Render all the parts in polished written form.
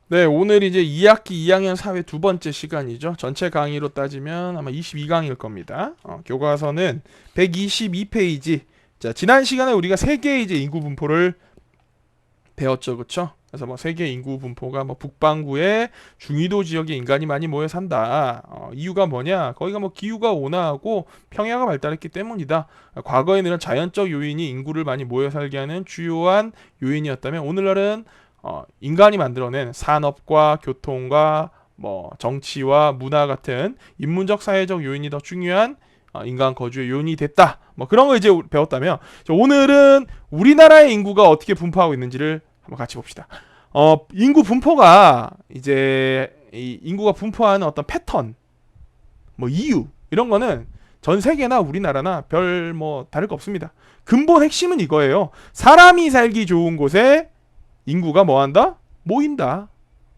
네, 오늘 이제 2학기 2학년 사회 두 번째 시간이죠. 전체 강의로 따지면 아마 22강일 겁니다. 교과서는 122페이지. 자, 지난 시간에 우리가 세계의 이제 인구 분포를 배웠죠, 그쵸? 그래서 뭐 세계 인구 분포가 뭐 북반구의 중위도 지역에 인간이 많이 모여 산다. 이유가 뭐냐? 거기가 뭐 기후가 온화하고 평야가 발달했기 때문이다. 과거에는 이런 자연적 요인이 인구를 많이 모여 살게 하는 주요한 요인이었다면 오늘날은 인간이 만들어낸 산업과 교통과 뭐 정치와 문화 같은 인문적 사회적 요인이 더 중요한 인간 거주의 요인이 됐다. 뭐 그런 거 이제 배웠다면 오늘은 우리나라의 인구가 어떻게 분포하고 있는지를 한번 같이 봅시다. 인구 분포가 이제 이 인구가 분포하는 어떤 패턴, 뭐 이유 이런 거는 전 세계나 우리나라나 별 뭐 다를 거 없습니다. 근본 핵심은 이거예요. 사람이 살기 좋은 곳에 인구가 뭐한다? 모인다.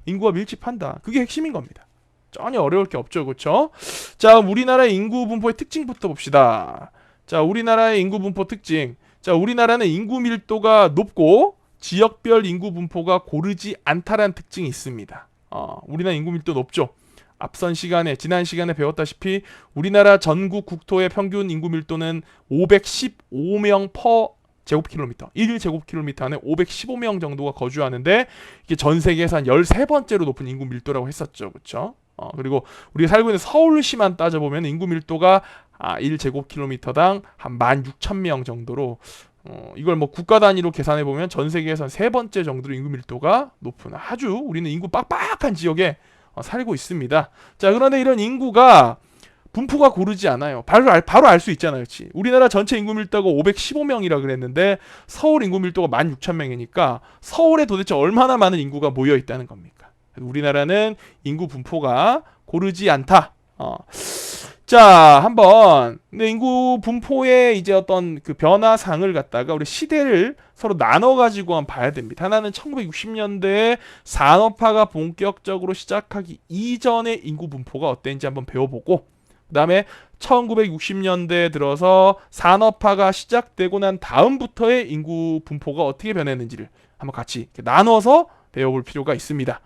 인구가 밀집한다. 그게 핵심인 겁니다. 전혀 어려울 게 없죠, 그렇죠? 자, 우리나라의 인구 분포의 특징부터 봅시다. 자, 우리나라의 인구 분포 특징. 자, 우리나라는 인구 밀도가 높고 지역별 인구 분포가 고르지 않다라는 특징이 있습니다. 우리나라 인구 밀도 높죠. 지난 시간에 배웠다시피 우리나라 전국 국토의 평균 인구 밀도는 515명 퍼 제곱킬로미터, 1제곱킬로미터 안에 515명 정도가 거주하는데 이게 전 세계에서 한 13번째로 높은 인구 밀도라고 했었죠. 그렇죠? 그리고 우리가 살고 있는 서울시만 따져보면 인구 밀도가 1제곱킬로미터당 한 16,000명 정도로 이걸 뭐 국가 단위로 계산해 보면 전 세계에서 한 세 번째 정도로 인구 밀도가 높은 아주 우리는 인구 빡빡한 지역에 살고 있습니다. 자, 그런데 이런 인구가 분포가 고르지 않아요. 바로 알 수 있잖아요. 그치? 우리나라 전체 인구 밀도가 515명이라 그랬는데 서울 인구 밀도가 16,000명이니까 서울에 도대체 얼마나 많은 인구가 모여 있다는 겁니까? 우리나라는 인구 분포가 고르지 않다. 자, 한번 인구 분포의 이제 어떤 그 변화상을 갖다가 우리 시대를 서로 나눠 가지고 한번 봐야 됩니다. 하나는 1960년대에 산업화가 본격적으로 시작하기 이전의 인구 분포가 어땠는지 한번 배워보고, 그다음에 1960년대에 들어서 산업화가 시작되고 난 다음부터의 인구 분포가 어떻게 변했는지를 한번 같이 나눠서 배워볼 필요가 있습니다.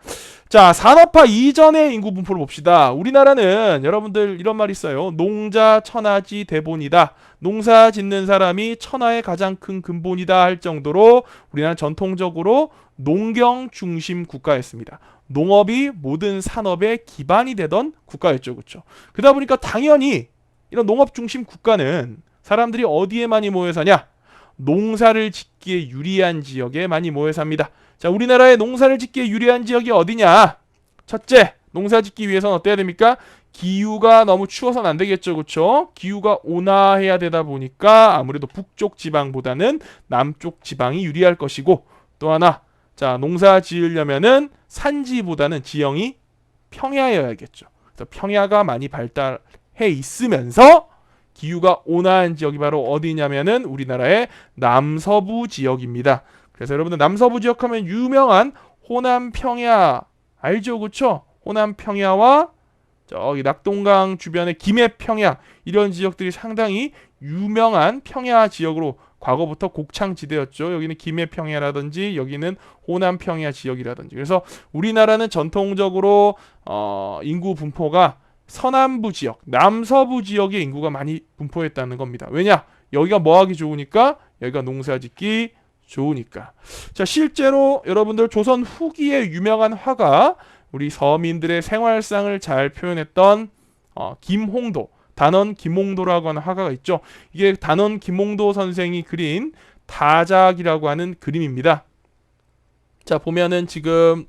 자, 산업화 이전의 인구 분포를 봅시다. 우리나라는 여러분들 이런 말 있어요. 농자 천하지 대본이다. 농사 짓는 사람이 천하의 가장 큰 근본이다 할 정도로 우리나라는 전통적으로 농경 중심 국가였습니다. 농업이 모든 산업의 기반이 되던 국가였죠. 그렇죠? 그러다 보니까 당연히 이런 농업 중심 국가는 사람들이 어디에 많이 모여 사냐? 농사를 짓기에 유리한 지역에 많이 모여 삽니다. 자, 우리나라의 농사를 짓기에 유리한 지역이 어디냐? 첫째, 농사 짓기 위해서는 어때야 됩니까? 기후가 너무 추워서는 안 되겠죠, 그렇죠? 기후가 온화해야 되다 보니까 아무래도 북쪽 지방보다는 남쪽 지방이 유리할 것이고, 또 하나, 자, 농사 지으려면은 산지보다는 지형이 평야여야겠죠. 그래서 평야가 많이 발달해 있으면서 기후가 온화한 지역이 바로 어디냐면은 우리나라의 남서부 지역입니다. 그래서 여러분들 남서부 지역 하면 유명한 호남 평야 알죠, 그렇죠? 호남 평야와 저기 낙동강 주변의 김해 평야 이런 지역들이 상당히 유명한 평야 지역으로 과거부터 곡창지대였죠. 여기는 김해 평야라든지 여기는 호남 평야 지역이라든지. 그래서 우리나라는 전통적으로 인구 분포가 서남부 지역, 남서부 지역의 인구가 많이 분포했다는 겁니다. 왜냐? 여기가 뭐하기 좋으니까, 여기가 농사짓기 좋으니까. 자, 실제로 여러분들 조선 후기에 유명한 화가 우리 서민들의 생활상을 잘 표현했던 김홍도, 단원 김홍도라고 하는 화가가 있죠. 이게 단원 김홍도 선생이 그린 다작이라고 하는 그림입니다. 자, 보면은 지금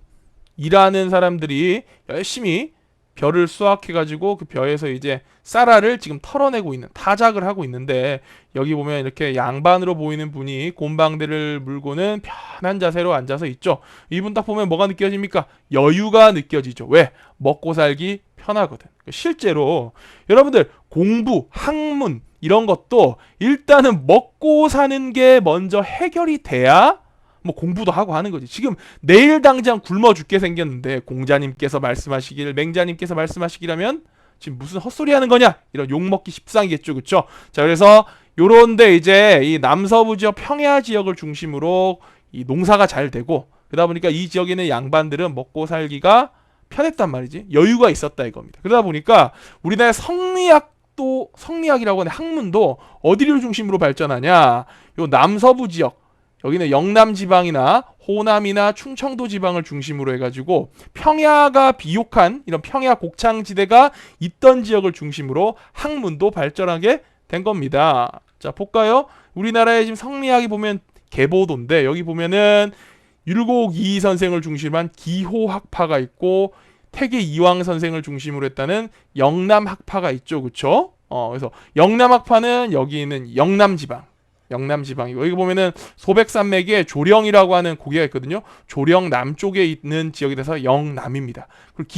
일하는 사람들이 열심히 벼를 수확해가지고 그 벼에서 이제 쌀알을 지금 털어내고 있는 타작을 하고 있는데, 여기 보면 이렇게 양반으로 보이는 분이 곰방대를 물고는 편한 자세로 앉아서 있죠. 이분 딱 보면 뭐가 느껴집니까? 여유가 느껴지죠. 왜? 먹고 살기 편하거든. 실제로 여러분들 공부, 학문 이런 것도 일단은 먹고 사는 게 먼저 해결이 돼야 뭐 공부도 하고 하는 거지. 지금 내일 당장 굶어 죽게 생겼는데 공자님께서 말씀하시길, 맹자님께서 말씀하시기라면 지금 무슨 헛소리 하는 거냐? 이런 욕먹기 십상이겠죠. 그쵸? 자, 그래서 요런데 이제 이 남서부 지역 평야 지역을 중심으로 이 농사가 잘 되고, 그러다 보니까 이 지역에 있는 양반들은 먹고 살기가 편했단 말이지. 여유가 있었다 이겁니다. 그러다 보니까 우리나라의 성리학이라고 하는 학문도 어디를 중심으로 발전하냐? 요 남서부 지역, 여기는 영남 지방이나 호남이나 충청도 지방을 중심으로 해가지고 평야가 비옥한 이런 평야 곡창지대가 있던 지역을 중심으로 학문도 발전하게 된 겁니다. 자, 볼까요? 우리나라의 지금 성리학이 보면 계보도인데 여기 보면은 율곡 이이 선생을 중심으로 한 기호학파가 있고 태계 이황 선생을 중심으로 했다는 영남학파가 있죠. 그쵸? 그래서 영남학파는 여기 있는 영남지방이고 여기 보면은 소백산맥에 조령이라고 하는 고개가 있거든요. 조령 남쪽에 있는 지역에 대해서 영남입니다. 그리고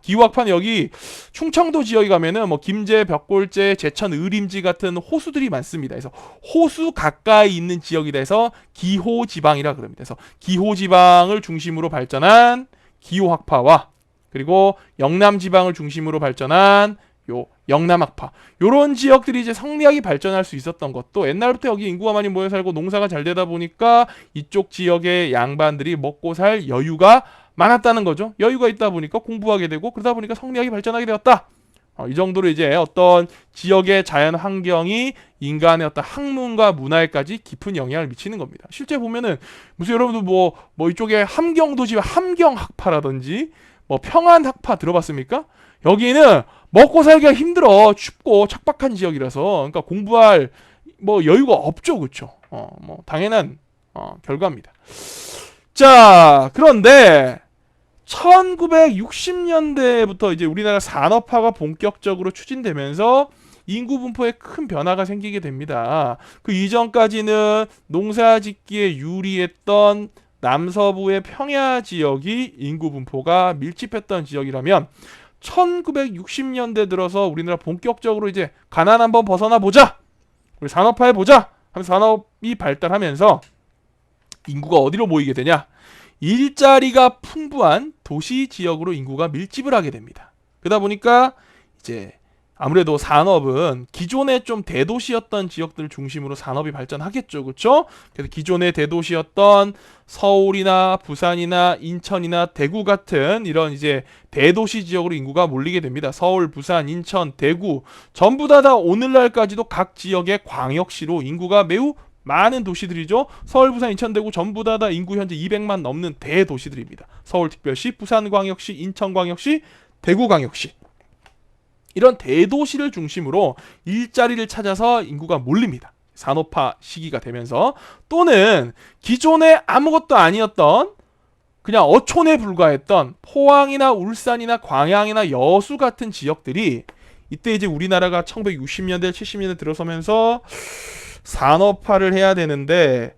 기호학파는 여기 충청도 지역에 가면은 뭐 김제, 벽골제, 제천, 의림지 같은 호수들이 많습니다. 그래서 호수 가까이 있는 지역에 대해서 기호지방이라 그럽니다. 그래서 기호지방을 중심으로 발전한 기호학파와 그리고 영남지방을 중심으로 발전한 요 영남학파 요런 지역들이 이제 성리학이 발전할 수 있었던 것도 옛날부터 여기 인구가 많이 모여 살고 농사가 잘 되다 보니까 이쪽 지역의 양반들이 먹고 살 여유가 많았다는 거죠. 여유가 있다 보니까 공부하게 되고 그러다 보니까 성리학이 발전하게 되었다. 이 정도로 이제 어떤 지역의 자연 환경이 인간의 어떤 학문과 문화에까지 깊은 영향을 미치는 겁니다. 실제 보면은 무슨 여러분들 뭐 이쪽에 함경도시 함경학파라든지 뭐 평안학파 들어봤습니까? 여기는 먹고 살기가 힘들어. 춥고 척박한 지역이라서 그러니까 공부할 뭐 여유가 없죠. 그렇죠? 뭐 당연한 결과입니다. 자, 그런데 1960년대부터 이제 우리나라 산업화가 본격적으로 추진되면서 인구 분포에 큰 변화가 생기게 됩니다. 그 이전까지는 농사짓기에 유리했던 남서부의 평야 지역이 인구 분포가 밀집했던 지역이라면 1960년대 들어서 우리나라 본격적으로 이제 가난 한번 벗어나 보자. 우리 산업화해 보자. 하면서 산업이 발달하면서 인구가 어디로 모이게 되냐? 일자리가 풍부한 도시 지역으로 인구가 밀집을 하게 됩니다. 그러다 보니까 이제 아무래도 산업은 기존에 좀 대도시였던 지역들을 중심으로 산업이 발전하겠죠. 그렇죠? 그래서 기존의 대도시였던 서울이나 부산이나 인천이나 대구 같은 이런 이제 대도시 지역으로 인구가 몰리게 됩니다. 서울, 부산, 인천, 대구 전부 다 오늘날까지도 각 지역의 광역시로 인구가 매우 많은 도시들이죠. 서울, 부산, 인천, 대구 전부 다 인구 현재 200만 넘는 대도시들입니다. 서울특별시, 부산광역시, 인천광역시, 대구광역시 이런 대도시를 중심으로 일자리를 찾아서 인구가 몰립니다. 산업화 시기가 되면서 또는 기존에 아무것도 아니었던 그냥 어촌에 불과했던 포항이나 울산이나 광양이나 여수 같은 지역들이 이때 이제 우리나라가 1960년대 70년대 들어서면서 산업화를 해야 되는데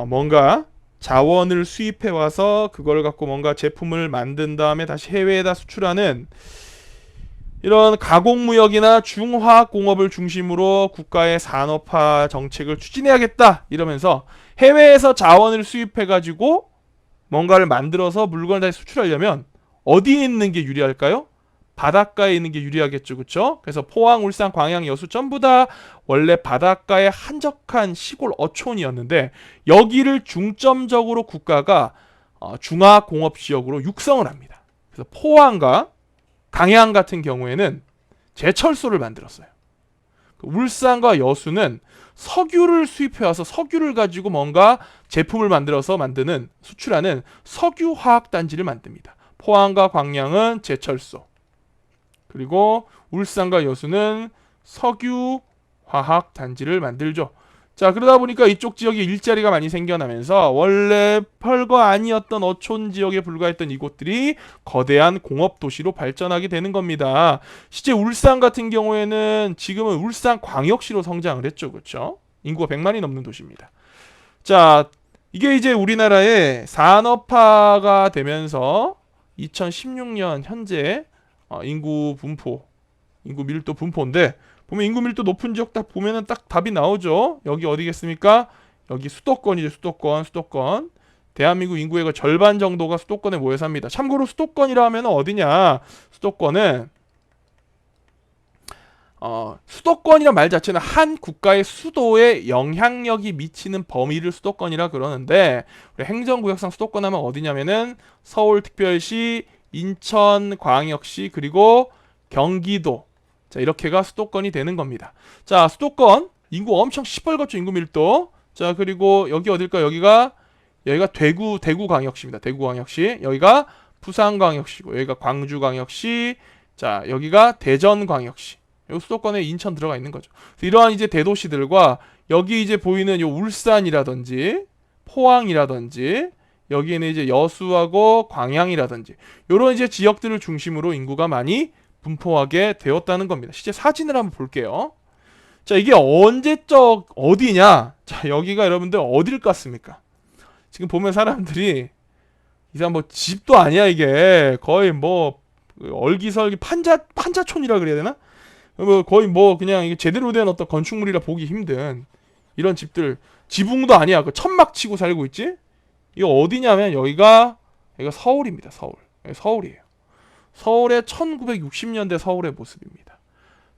뭔가 자원을 수입해 와서 그걸 갖고 뭔가 제품을 만든 다음에 다시 해외에다 수출하는 이런 가공무역이나 중화학공업을 중심으로 국가의 산업화 정책을 추진해야겠다 이러면서 해외에서 자원을 수입해가지고 뭔가를 만들어서 물건을 다시 수출하려면 어디에 있는 게 유리할까요? 바닷가에 있는 게 유리하겠죠. 그렇죠? 그래서 포항, 울산, 광양, 여수 전부 다 원래 바닷가에 한적한 시골 어촌이었는데 여기를 중점적으로 국가가 중화공업지역으로 육성을 합니다. 그래서 포항과 강양 같은 경우에는 제철소를 만들었어요. 울산과 여수는 석유를 수입해와서 석유를 가지고 뭔가 제품을 만들어서 만드는 수출하는 석유화학단지를 만듭니다. 포항과 광양은 제철소 그리고 울산과 여수는 석유화학단지를 만들죠. 자, 그러다 보니까 이쪽 지역에 일자리가 많이 생겨나면서 원래 별거 아니었던 어촌 지역에 불과했던 이곳들이 거대한 공업도시로 발전하게 되는 겁니다. 실제 울산 같은 경우에는 지금은 울산광역시로 성장을 했죠. 그렇죠? 인구가 100만이 넘는 도시입니다. 자, 이게 이제 우리나라의 산업화가 되면서 2016년 현재 인구 밀도 분포인데 보면 인구 밀도 높은 지역 딱 보면은 딱 답이 나오죠. 여기 어디겠습니까? 여기 수도권이죠. 수도권. 대한민국 인구의 그 절반 정도가 수도권에 모여 삽니다. 참고로 수도권이라 하면 어디냐? 수도권은 수도권이란 말 자체는 한 국가의 수도에 영향력이 미치는 범위를 수도권이라 그러는데, 우리 행정구역상 수도권 하면 어디냐면은 서울특별시, 인천광역시, 그리고 경기도. 자, 이렇게가 수도권이 되는 겁니다. 자, 수도권 인구 엄청 시뻘겋죠. 인구 밀도. 자, 그리고 여기 어딜까? 여기가 대구광역시입니다. 대구광역시. 여기가 부산광역시고, 여기가 광주광역시. 자, 여기가 대전광역시. 여기 수도권에 인천 들어가 있는 거죠. 이러한 이제 대도시들과 여기 이제 보이는 요 울산이라든지 포항이라든지 여기에는 이제 여수하고 광양이라든지 요런 이제 지역들을 중심으로 인구가 많이 분포하게 되었다는 겁니다. 실제 사진을 한번 볼게요. 자, 이게 언제적 어디냐? 자, 여기가 여러분들 어딜 같습니까? 지금 보면 사람들이 이상 뭐 집도 아니야 이게 거의 뭐 얼기설기 판자촌이라 그래야 되나? 뭐 거의 뭐 그냥 이게 제대로 된 어떤 건축물이라 보기 힘든 이런 집들 지붕도 아니야. 그 천막 치고 살고 있지? 이거 어디냐면 여기가 서울입니다. 서울. 여기 서울이에요. 서울의 1960년대 서울의 모습입니다.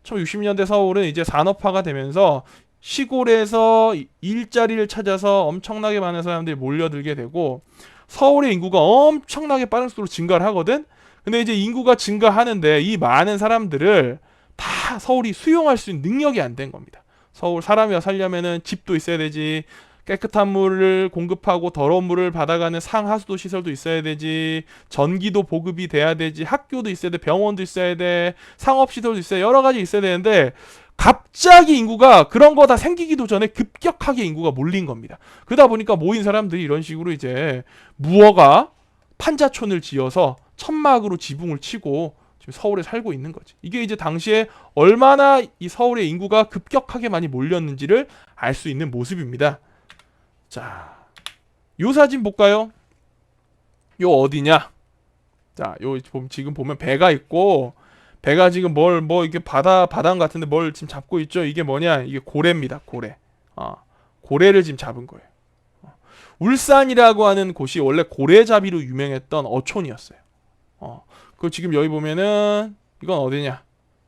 1960년대 서울은 이제 산업화가 되면서 시골에서 일자리를 찾아서 엄청나게 많은 사람들이 몰려들게 되고 서울의 인구가 엄청나게 빠른 속도로 증가를 하거든. 근데 이제 인구가 증가하는데 이 많은 사람들을 다 서울이 수용할 수 있는 능력이 안 된 겁니다. 서울 사람이 살려면은 집도 있어야 되지, 깨끗한 물을 공급하고 더러운 물을 받아가는 상하수도 시설도 있어야 되지, 전기도 보급이 돼야 되지, 학교도 있어야 돼, 병원도 있어야 돼, 상업시설도 있어야 돼, 여러 가지 있어야 되는데 갑자기 인구가 그런 거 다 생기기도 전에 급격하게 인구가 몰린 겁니다. 그러다 보니까 모인 사람들이 이런 식으로 이제 무허가 판자촌을 지어서 천막으로 지붕을 치고 지금 서울에 살고 있는 거지. 이게 이제 당시에 얼마나 이 서울의 인구가 급격하게 많이 몰렸는지를 알 수 있는 모습입니다. 자, 요 사진 볼까요? 요 어디냐? 자, 요 지금 보면 배가 있고 배가 지금 뭐 이게 바다 같은데 뭘 지금 잡고 있죠? 이게 뭐냐? 이게 고래입니다. 고래. 고래를 지금 잡은 거예요. 울산이라고 하는 곳이 원래 고래잡이로 유명했던 어촌이었어요. 그 지금 여기 보면은 이건 어디냐?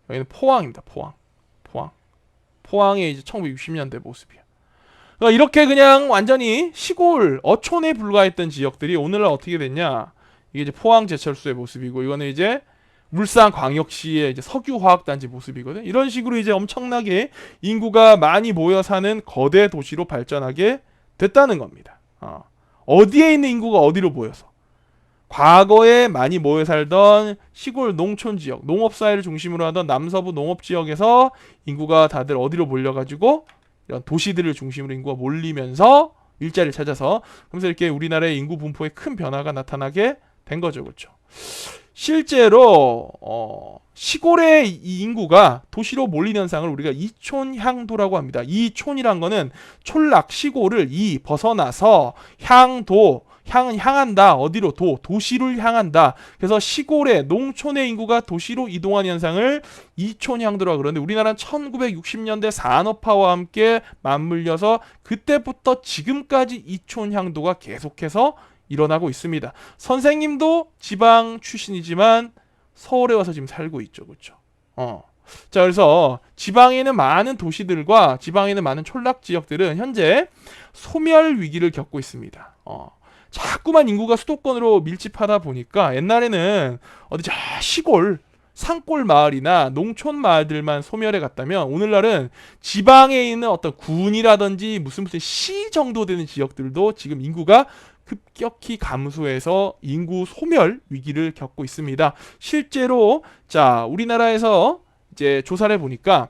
여기는 포항입니다. 포항의 이제 1960년대 모습이야. 그러니까 이렇게 그냥 완전히 시골 어촌에 불과했던 지역들이 오늘날 어떻게 됐냐? 이게 이제 포항 제철소의 모습이고 이거는 이제 울산 광역시의 이제 석유화학단지 모습이거든. 이런 식으로 이제 엄청나게 인구가 많이 모여 사는 거대 도시로 발전하게 됐다는 겁니다. 어디에 있는 인구가 어디로 모여서 과거에 많이 모여 살던 시골 농촌 지역, 농업사회를 중심으로 하던 남서부 농업 지역에서 인구가 다들 어디로 몰려가지고 이런 도시들을 중심으로 인구가 몰리면서 일자리를 찾아서 그래서 이렇게 우리나라의 인구 분포에 큰 변화가 나타나게 된 거죠, 그렇죠? 실제로 시골의 이 인구가 도시로 몰리는 현상을 우리가 이촌향도라고 합니다. 이촌이란 거는 촌락 시골을 벗어나서 향은 향한다. 어디로? 도시를 향한다. 그래서 시골의 농촌의 인구가 도시로 이동하는 현상을 이촌향도라고 그러는데 우리나라는 1960년대 산업화와 함께 맞물려서 그때부터 지금까지 이촌향도가 계속해서 일어나고 있습니다. 선생님도 지방 출신이지만 서울에 와서 지금 살고 있죠. 그렇죠? 자, 그래서 지방에 있는 많은 도시들과 지방에 있는 많은 촌락 지역들은 현재 소멸 위기를 겪고 있습니다. 자꾸만 인구가 수도권으로 밀집하다 보니까 옛날에는 어디 시골 산골 마을이나 농촌 마을들만 소멸해 갔다면 오늘날은 지방에 있는 어떤 군이라든지 무슨 시 정도 되는 지역들도 지금 인구가 급격히 감소해서 인구 소멸 위기를 겪고 있습니다. 실제로 자, 우리나라에서 이제 조사를 해 보니까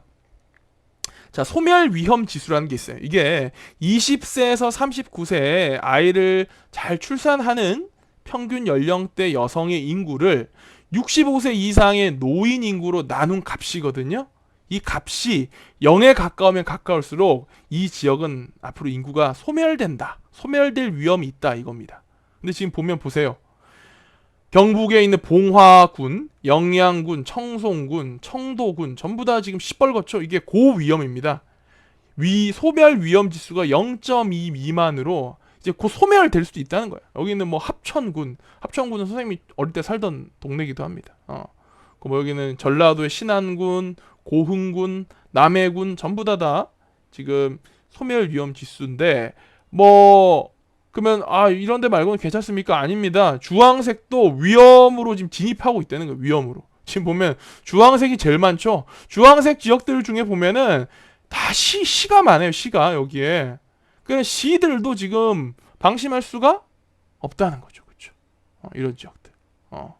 자, 소멸 위험 지수라는 게 있어요. 이게 20세에서 39세에 아이를 잘 출산하는 평균 연령대 여성의 인구를 65세 이상의 노인 인구로 나눈 값이거든요. 이 값이 0에 가까우면 가까울수록 이 지역은 앞으로 인구가 소멸될 위험이 있다 이겁니다. 근데 지금 보면 보세요. 경북에 있는 봉화군, 영양군, 청송군, 청도군 전부 다 지금 시뻘겋죠. 이게 고위험입니다. 소멸 위험 지수가 0.2 미만으로 이제 곧 소멸될 수도 있다는 거예요. 여기는 뭐 합천군은 선생님이 어릴 때 살던 동네기도 합니다. 뭐 여기는 전라도의 신안군, 고흥군, 남해군 전부 다 지금 소멸 위험 지수인데 뭐 그러면 이런 데 말고는 괜찮습니까? 아닙니다. 주황색도 위험으로 지금 진입하고 있다는 거예요. 위험으로. 지금 보면 주황색이 제일 많죠. 주황색 지역들 중에 보면은 다 시가 많아요. 시가 여기에. 그냥 시들도 지금 방심할 수가 없다는 거죠. 그렇죠? 이런 지역들. 자,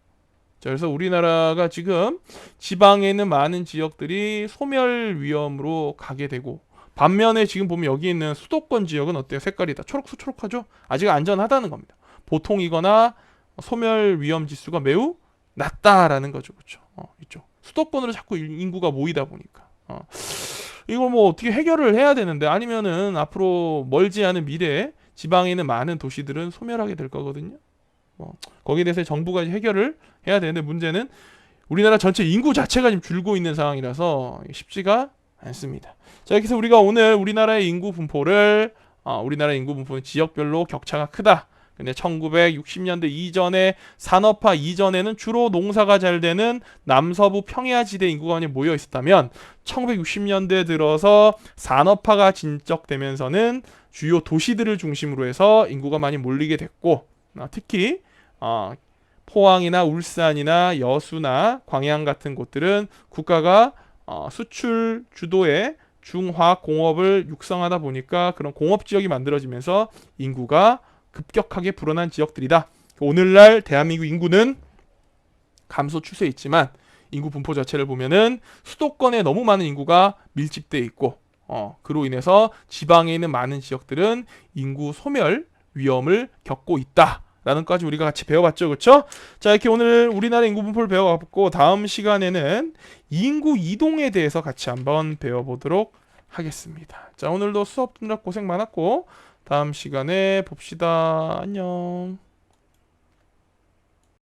그래서 우리나라가 지금 지방에 있는 많은 지역들이 소멸 위험으로 가게 되고 반면에 지금 보면 여기 있는 수도권 지역은 어때요? 색깔이 다 초록하죠? 아직 안전하다는 겁니다. 보통이거나 소멸 위험 지수가 매우 낮다라는 거죠. 그렇죠? 이쪽. 수도권으로 자꾸 인구가 모이다 보니까. 이걸 뭐 어떻게 해결을 해야 되는데 아니면은 앞으로 멀지 않은 미래에 지방에 있는 많은 도시들은 소멸하게 될 거거든요. 거기에 대해서 정부가 해결을 해야 되는데 문제는 우리나라 전체 인구 자체가 지금 줄고 있는 상황이라서 쉽지가 않습니다. 자, 이렇게 해서 우리가 오늘 우리나라의 인구 분포를 우리나라 인구 분포는 지역별로 격차가 크다. 근데 1960년대 이전에 산업화 이전에는 주로 농사가 잘 되는 남서부 평야지대 인구가 많이 모여 있었다면 1960년대 들어서 산업화가 진척되면서는 주요 도시들을 중심으로 해서 인구가 많이 몰리게 됐고 특히 포항이나 울산이나 여수나 광양 같은 곳들은 국가가 수출 주도의 중화학 공업을 육성하다 보니까 그런 공업 지역이 만들어지면서 인구가 급격하게 불어난 지역들이다. 오늘날 대한민국 인구는 감소 추세에 있지만 인구 분포 자체를 보면은 수도권에 너무 많은 인구가 밀집돼 있고 그로 인해서 지방에 있는 많은 지역들은 인구 소멸 위험을 겪고 있다. 라는 까지 우리가 같이 배워봤죠. 그렇죠? 자, 이렇게 오늘 우리나라 인구 분포를 배워봤고 다음 시간에는 인구 이동에 대해서 같이 한번 배워보도록 하겠습니다. 자, 오늘도 수업 듣느라 고생 많았고 다음 시간에 봅시다. 안녕.